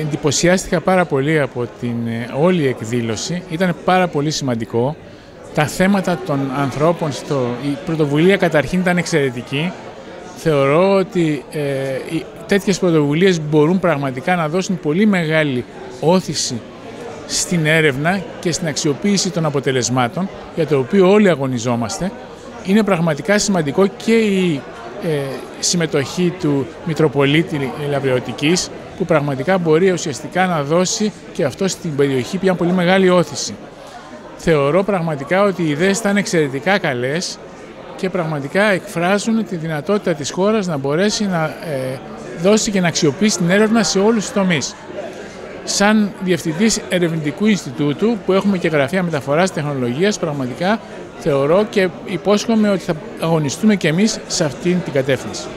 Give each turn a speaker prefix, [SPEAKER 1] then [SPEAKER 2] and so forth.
[SPEAKER 1] εντυπωσιάστηκα πάρα πολύ από την όλη εκδήλωση. Ήταν πάρα πολύ σημαντικό. Τα θέματα των ανθρώπων, η πρωτοβουλία καταρχήν ήταν εξαιρετική. Θεωρώ ότι τέτοιες πρωτοβουλίες μπορούν πραγματικά να δώσουν πολύ μεγάλη όθηση στην έρευνα και στην αξιοποίηση των αποτελεσμάτων, για το οποίο όλοι αγωνιζόμαστε. Είναι πραγματικά σημαντικό και η συμμετοχή του Μητροπολίτη Λαβρεωτικής, που πραγματικά μπορεί ουσιαστικά να δώσει και αυτό στην περιοχή μια πολύ μεγάλη όθηση. Θεωρώ πραγματικά ότι οι ιδέες ήταν εξαιρετικά καλές και πραγματικά εκφράζουν τη δυνατότητα της χώρας να μπορέσει να δώσει και να αξιοποιήσει την έρευνα σε όλους τους τομείς. Σαν Διευθυντής Ερευνητικού Ινστιτούτου, που έχουμε και γραφεία μεταφοράς τεχνολογίας, πραγματικά θεωρώ και υπόσχομαι ότι θα αγωνιστούμε και εμείς σε αυτήν την κατεύθυνση.